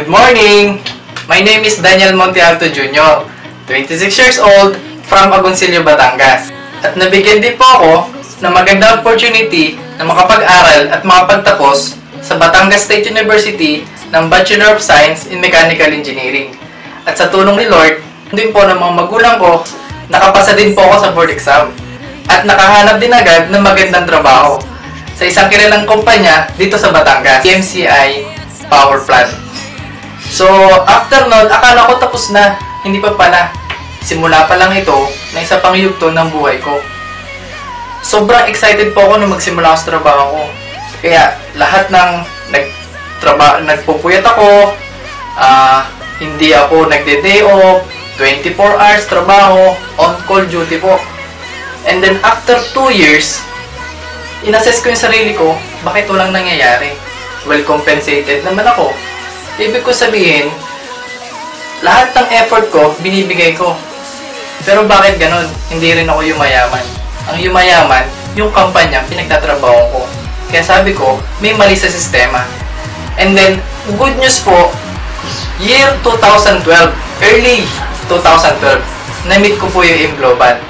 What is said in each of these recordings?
Good morning! My name is Daniel Montealto Jr., 26 years old, from Agoncillo, Batangas. At nabigyan din po ako ng magandang opportunity na makapag-aral at makapagtapos sa Batangas State University ng Bachelor of Science in Mechanical Engineering. At sa tulong ni Lord, din po ng mga magulang ko, nakapasa din po ako sa board exam. At nakahanap din agad ng magandang trabaho sa isang kilalang kumpanya dito sa Batangas, PMCI Power Plant. So, after nun, akala ko tapos na. Hindi pa pala. Simula pa lang ito na isa pang yugto ng buhay ko. Sobrang excited po ako nung magsimula ako sa trabaho ko. Kaya, lahat ng nagpupuyat ako, hindi ako nagde-day off, 24 hours trabaho, on-call duty po. And then, after 2 years, inassess ko yung sarili ko, bakit walang nangyayari? Well compensated naman ako. Ibig ko sabihin, lahat ng effort ko, binibigay ko. Pero bakit ganun? Hindi rin ako yumayaman. Ang yumayaman, yung kampanya, pinagtatrabaho ko. Kaya sabi ko, may mali sa sistema. And then, good news po, year 2012, early 2012, na-meet ko po yung Global.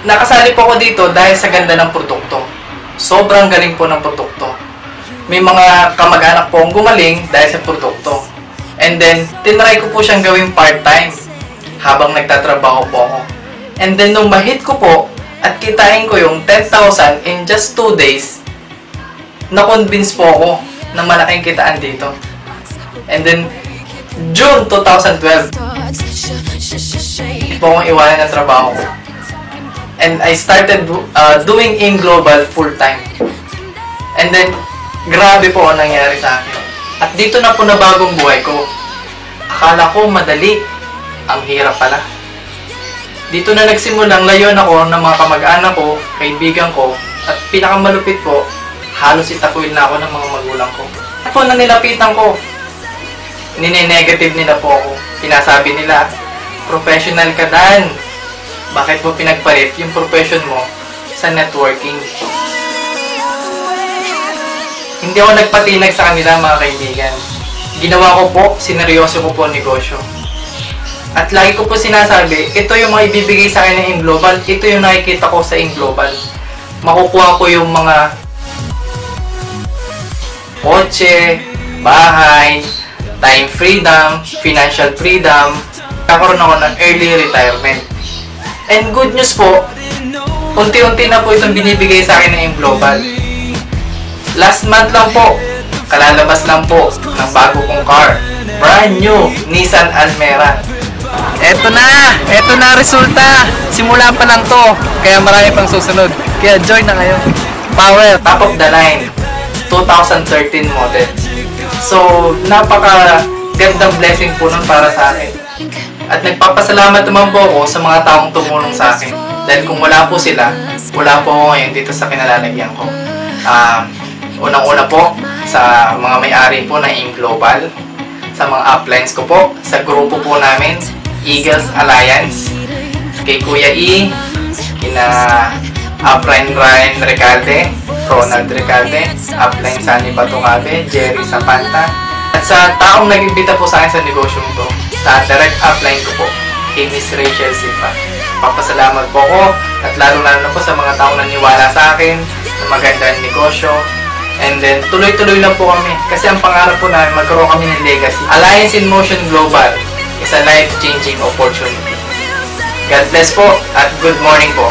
Nakasali po ako dito dahil sa ganda ng produkto. Sobrang galing po ng produkto. May mga kamag-anak po ang gumaling dahil sa produkto. And then, tinry ko po siyang gawing part-time habang nagtatrabaho po ako. And then, nung ma-hit ko po at kitain ko yung 10,000 in just 2 days, na-convince po ako na malaking kitaan dito. And then, June 2012, po akong iwanan ng trabaho ko. And I started doing Global full-time. And then, grabe po ang nangyari sa akin. At dito na po na bagong buhay ko. Akala ko madali. Ang hirap pala. Dito na nagsimulang layon ako ng mga kamag-anak ko, kaibigan ko, at pinakamalupit po, halos itakwil na ako ng mga magulang ko. At po na nilapitan ko. Nine-negative nila po ako. Sinasabi nila, professional ka, Dan. Bakit mo pinagpalit yung profession mo sa networking? Hindi ako nagpatinag sa kanila, mga kaibigan. Ginawa ko po, sineryoso ko po ang negosyo. At lagi ko po sinasabi, ito yung mga ibibigay sa akin ng Global, ito yung nakikita ko sa Global. Makukuha ko yung mga kotse, bahay, time freedom, financial freedom, kakaroon ako ng early retirement. And good news po, unti-unti na po itong binibigay sa akin ng Global. Last month lang po, kalalabas lang po ng bago kong car. Brand new Nissan Almera. Eto na resulta. Simula pa lang to, kaya marami pang susunod. Kaya join na kayo. Power, top of the line, 2013 model. So, napaka gandang blessing po nun para sa akin. At nagpapasalamat naman po ako sa mga taong tumulong sa akin. Dahil kung wala po sila, wala po ako ngayon dito sa kinalalagyan ko. Unang-una po sa mga may-ari po na Global, sa mga uplines ko po, sa grupo po namin, Eagles Alliance, kay Kuya E, kina upline Ryan Recalde, Ronald Recalde, upline Sunny Batungabe, Jerry Zapanta, at sa taong nag-imbita po sa akin sa negosyo nito, sa direct upline ko po, kay Miss Rachel Silva. Papasalamat po ko at lalo-lalo na po sa mga taong naniwala sa akin na maganda ang negosyo. And then, tuloy-tuloy lang po kami kasi ang pangarap po namin magkaroon kami ng legacy. Alliance in Motion Global is a life-changing opportunity. God bless po at good morning po.